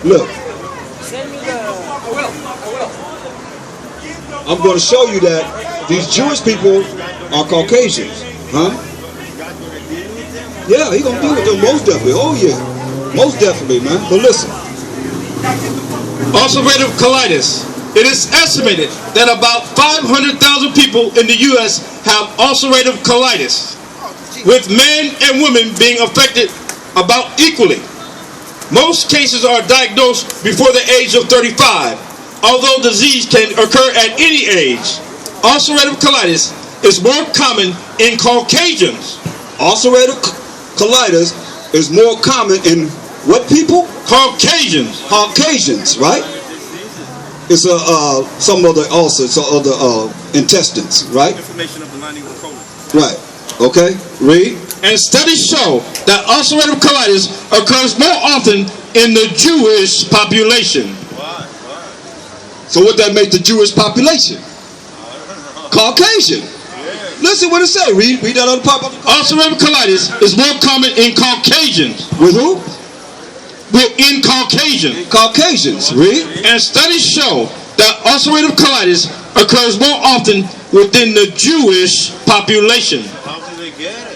Look. Send me the... I will. I'm going to show you that these Jewish people are Caucasians. Huh? Yeah, he's going to deal with them most definitely. Oh, yeah. Most definitely, man. But listen. Ulcerative colitis. It is estimated that about 500,000 people in the U.S. have ulcerative colitis, with men and women being affected about equally. Most cases are diagnosed before the age of 35, although disease can occur at any age. Ulcerative colitis is more common in Caucasians. Ulcerative colitis is more common in what people? Caucasians. Caucasians, right? It's some of the ulcers, some of the intestines, right? Inflammation of the lining of the colon. Right. Okay. Read. And studies show that ulcerative colitis occurs more often in the Jewish population. Why? So what that make the Jewish population? Caucasian. Listen what it says. Read that other part. Ulcerative colitis is more common in Caucasians. With who? In Caucasians. Caucasians. Read. And studies show that ulcerative colitis occurs more often within the Jewish population. How do they get it?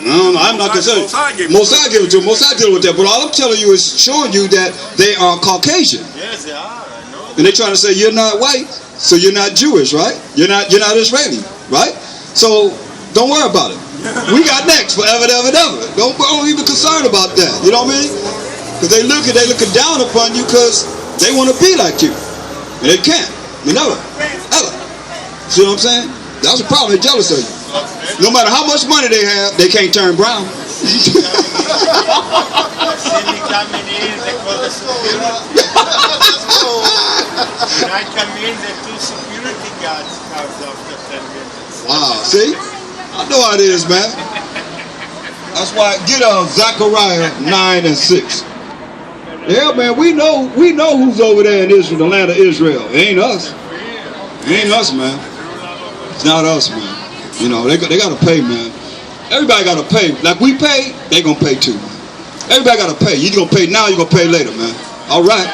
No, I'm not concerned. Mosai give it to him. Mosai deal with that. But all I'm telling you is showing you that they are Caucasian. Yes, they are. I know. And they're trying to say you're not white, so you're not Jewish, right? You're not Israeli, right? So don't worry about it. We got next forever, ever, ever. Don't even concerned about that. You know what I mean? Because they looking down upon you because they want to be like you, and they can't. You never, ever. See what I'm saying? That's the problem. They're jealous of you. No matter how much money they have, they can't turn brown. See me coming in, they call the security. When I come in, the two security guards comes after 10 minutes. Wow, see? I know how it is, man. That's why get Zechariah 9 and 6. Yeah, man, we know who's over there in Israel, the land of Israel. It ain't us. It ain't us, man. It's not us, man. You know, they got to pay, man. Everybody got to pay. Like we pay, they going to pay too. Everybody got to pay. You going to pay now, you going to pay later, man. All right.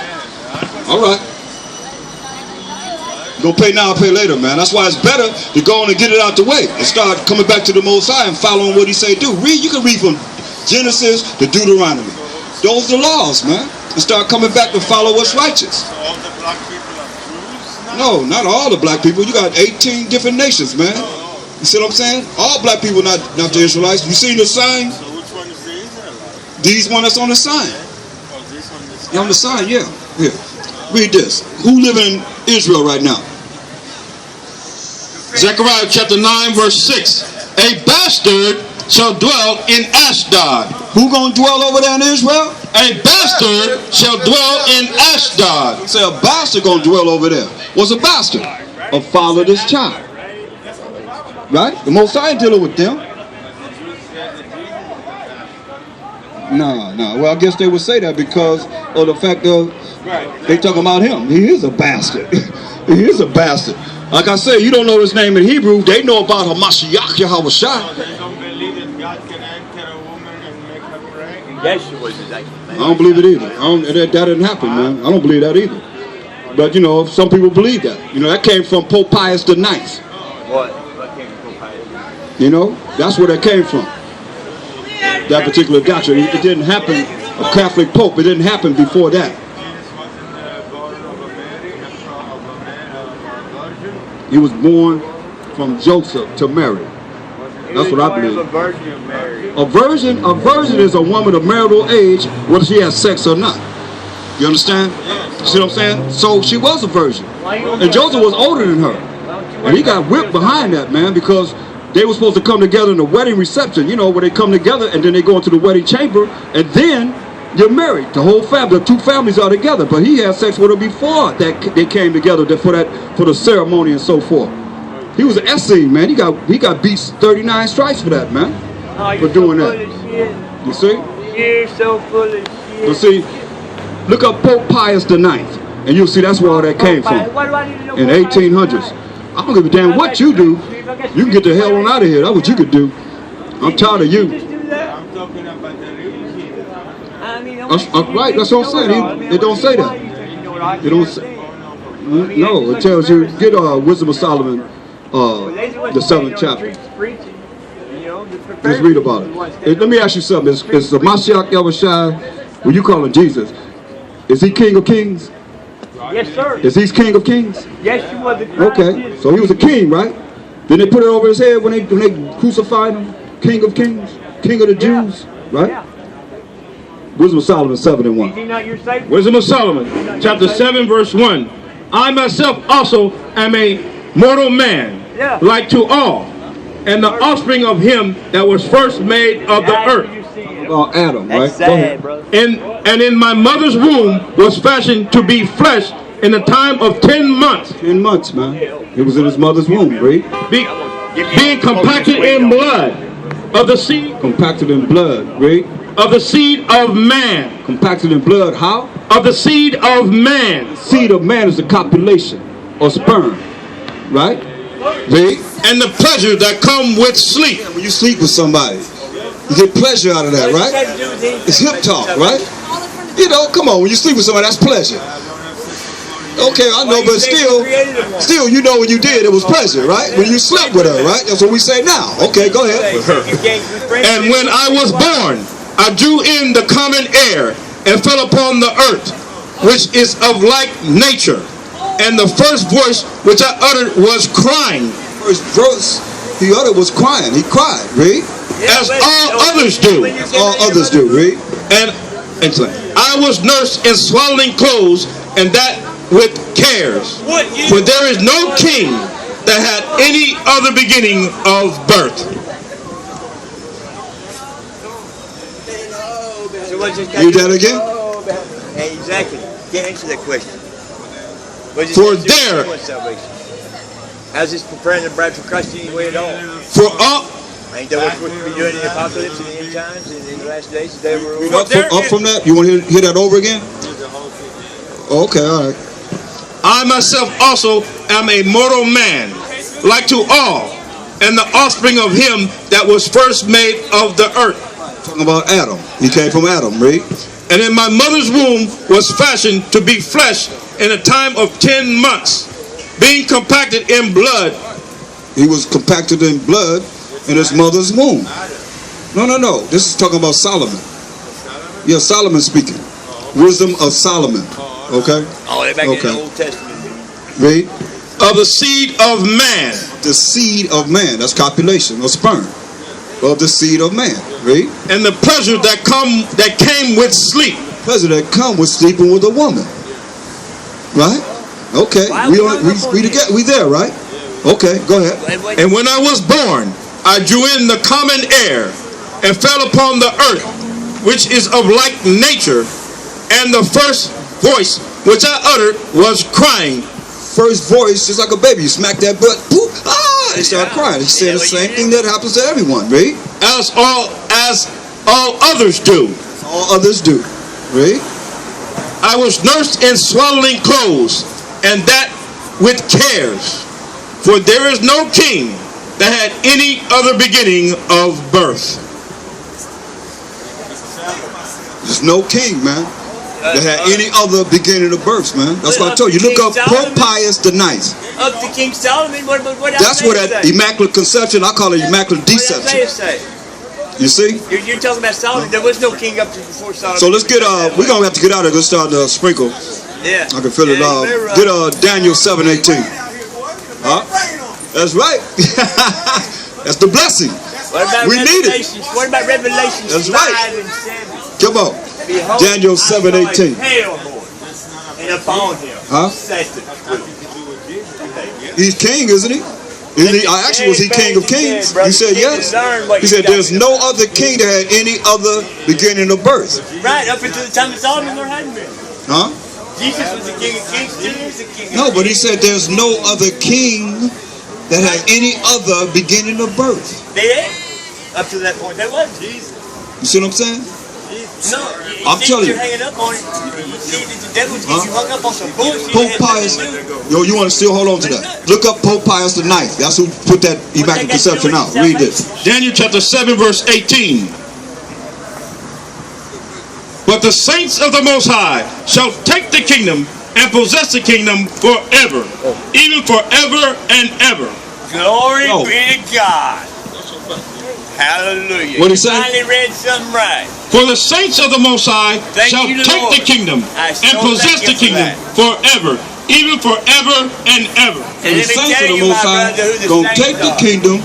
All right. Go pay now, pay later, man. That's why it's better to go on and get it out the way and start coming back to the Most High and following what He say do. Read. You can read from Genesis to Deuteronomy. Those are the laws, man. And start coming back to follow what's righteous. So all the black people are Jews now? No, not all the black people. You got 18 different nations, man. You see what I'm saying? All black people, not the Israelites. You seen the sign? So which one is the Israelite? These one that's on the sign. Oh, this one is On the sign, yeah. Here. Read this. Who live in Israel right now? Zechariah chapter 9 verse 6. A bastard shall dwell in Ashdod. Who gonna dwell over there in Israel? A bastard shall dwell in Ashdod. Say a bastard gonna dwell over there. What's a bastard? A fatherless child. Right? The Most High ain't dealing with them. No. Well, I guess they would say that because of the fact of they talking about him. He is a bastard. He is a bastard. Like I said, you don't know his name in Hebrew. They know about Hamashiach Yahawashi. They don't believe that God can enter a woman and make her pray. I don't believe it either. That didn't happen, man. I don't believe that either. But you know, some people believe that. You know, that came from Pope Pius IX. What came from Pope Pius? You know, that's where that came from. That particular doctrine. It didn't happen. A Catholic Pope. It didn't happen before that. He was born from Joseph to Mary. That's what I believe. A virgin is a woman of marital age, whether she has sex or not. You understand? You see what I'm saying? So she was a virgin. And Joseph was older than her. And he got whipped behind that, man, because they were supposed to come together in the wedding reception, you know, where they come together and then they go into the wedding chamber and then you're married. The whole family, the two families are together. But he had sex with her before that they came together for the ceremony and so forth. He was an Essene, man. He got beat 39 stripes for that, man. For doing that. You see? You're so full of shit. But see, look up Pope Pius IX, and you'll see that's where all that came from. In the 1800s. I don't give a damn what you do. You can get the hell on out of here. That's what you could do. I'm tired of you. I'm talking talking about the real Jesus. I mean, Right, that's what I'm saying. It don't say that. It don't say. No, it tells you, get Wisdom of Solomon, the 7th chapter. Let's read about it. Let me ask you something. Is the Mashiach Yahushua, when you call him Jesus, is he King of Kings? Yes, sir. Is he King of Kings? Yes, you was the Christ. Okay, so he was a king, right? Then they put it over his head when they crucified him, King of Kings, King of the Jews, right? Yeah. Wisdom of Solomon 7 and 1. Is he not your Savior? Wisdom of Solomon, chapter 7, verse 1. I myself also am a mortal man, like to all, and the offspring of him that was first made of the earth. Adam, right? That's sad, brother. And in my mother's womb was fashioned to be flesh in the time of 10 months. 10 months, man. He was in his mother's womb, right? Being compacted in blood of the seed. Compacted in blood, right? Of the seed of man. Compacted in blood, how? Of the seed of man. Seed of man is the copulation or sperm, right? Right? And the pleasure that come with sleep. When you sleep with somebody, you get pleasure out of that, right? It's hip talk, right? You know, come on, when you sleep with somebody, that's pleasure. Okay, I know, but still, you know when you did, it was pleasure, right? When you slept with her, right? That's what we say now. Okay, go ahead. And when I was born, I drew in the common air and fell upon the earth, which is of like nature. And the first voice which I uttered was crying. First voice he uttered was crying. He cried, read? As all others do. As all others do, read? And I was nursed in swaddling clothes, and that with cares. For there is no king that had any other beginning of birth. Read that again? Hey, exactly. Can't answer that question. For there. How's this preparing the bride for Christ anyway at all? For all. Ain't that what we're supposed to be doing in the apocalypse and the end times and in the last days? Up from that? You want to hear that over again? Okay, all right. I myself also am a mortal man, like to all, and the offspring of him that was first made of the earth. Talking about Adam. He came from Adam, right? And in my mother's womb was fashioned to be flesh in a time of 10 months, being compacted in blood. He was compacted in blood in his mother's womb. No. This is talking about Solomon. Yeah, Solomon speaking. Wisdom of Solomon. Okay? Oh, they're back in the Old Testament. Read. Of the seed of man. The seed of man. That's copulation or sperm. Of the seed of man. Read. And the pleasure that came with sleep. Pleasure that come with sleeping with a woman. Right? Okay. We there, right? Okay, go ahead. And when I was born, I drew in the common air and fell upon the earth, which is of like nature, and the first voice which I uttered was crying. First voice, just like a baby. You smack that butt, poop, they start crying. He said the same thing that happens to everyone, right? As all others do. All others do, right? I was nursed in swaddling clothes, and that with cares. For there is no king that had any other beginning of birth. There's no king, man, that had any other beginning of birth, man. That's what I told you. Look up Pope Pius the Ninth. Up to King Solomon. What that's what that Immaculate Conception. I call it Immaculate Deception. You see? You're talking about Solomon. There was no king up to before Solomon. So let's get we're gonna have to get out of here. Let's start the sprinkle. Yeah. I can feel it. Get Daniel 7:18. Huh? That's right. That's the blessing. We need it. What about Revelation? That's right. Come on. Daniel 7:18. And upon him. Huh? He's king, isn't he? Actually, was he King of Kings? You said yes. He said there's no other king that had any other beginning of birth. Right, up until the time of Solomon, there hadn't been. Huh? Jesus was the King of Kings, Jesus was the King of No, but he said there's no other king that had any other beginning of birth. They up to that point, that was Jesus. You see what I'm saying? No, I'm telling you. You're hanging up on it. You see, the devil gets you hung up on some bullshit. Pope Pius, you want to still hold on to that? Look up Pope Pius the Ninth. That's who put that Immaculate Conception out. Read this. Daniel chapter 7 verse 18. But the saints of the Most High shall take the kingdom and possess the kingdom forever, even forever and ever. Glory be to God. Hallelujah. What did he say? Finally read something right. For the saints of the Most High shall you, take Lord. the kingdom I and so possess thank the you for kingdom that. forever, even forever and ever. And The let me saints tell of the you, Most my High brother, who the gonna saints take the are. kingdom